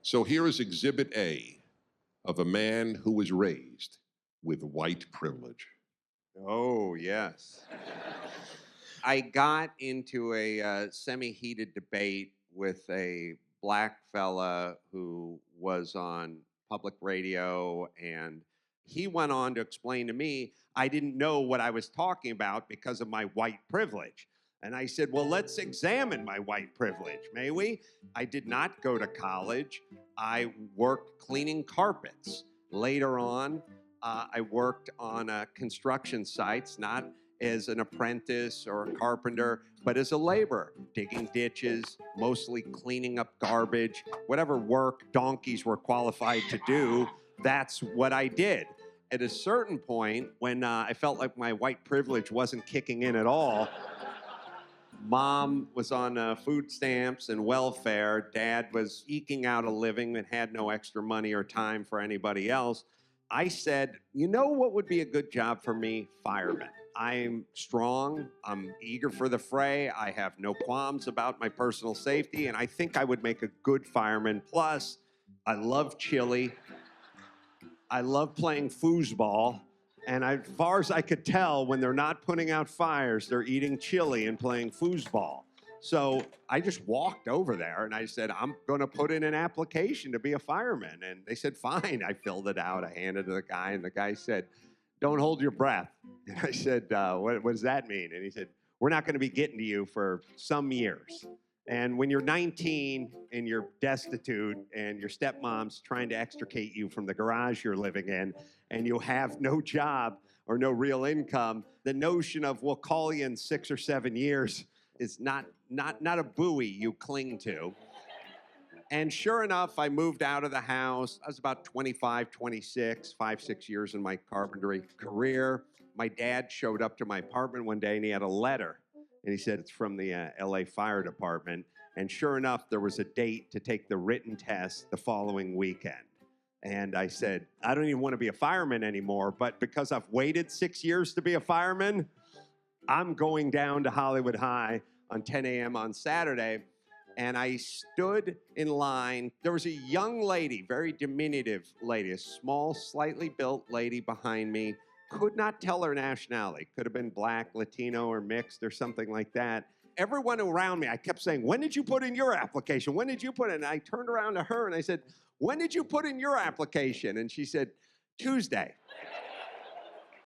So here is Exhibit A of a man who was raised with white privilege. Oh, yes. I got into a semi-heated debate with a black fella who was on public radio, and he went on to explain to me I didn't know what I was talking about because of my white privilege. And I said, well, let's examine my white privilege, may we? I did not go to college. I worked cleaning carpets. Later on, I worked on construction sites, not as an apprentice or a carpenter, but as a laborer, digging ditches, mostly cleaning up garbage, whatever work donkeys were qualified to do, that's what I did. At a certain point, when I felt like my white privilege wasn't kicking in at all, Mom was on food stamps and welfare. Dad was eking out a living and had no extra money or time for anybody else. I said, you know what would be a good job for me? Fireman. I'm strong. I'm eager for the fray. I have no qualms about my personal safety, and I think I would make a good fireman. Plus, I love chili. I love playing foosball. And as far as I could tell, when they're not putting out fires, they're eating chili and playing foosball. So I just walked over there and I said, I'm going to put in an application to be a fireman. And they said, fine. I filled it out. I handed it to the guy, and the guy said, don't hold your breath. And I said, what does that mean? And he said, we're not going to be getting to you for some years. And when you're 19 and you're destitute and your stepmom's trying to extricate you from the garage you're living in and you have no job or no real income, the notion of we'll call you in 6 or 7 years is not a buoy you cling to. And sure enough, I moved out of the house. I was about 25, 26, 5, 6 years in my carpentry career. My dad showed up to my apartment one day and he had a letter. And he said, it's from the LA Fire Department. And sure enough, there was a date to take the written test the following weekend. And I said, I don't even want to be a fireman anymore, but because I've waited 6 years to be a fireman, I'm going down to Hollywood High on 10 a.m. on Saturday. And I stood in line. There was a young lady, very diminutive lady, a small, slightly built lady behind me. Could not tell her nationality. Could have been black, Latino, or mixed or something like that. Everyone around me, I kept saying, when did you put in your application? When did you put in? And I turned around to her and I said, when did you put in your application? And she said, Tuesday.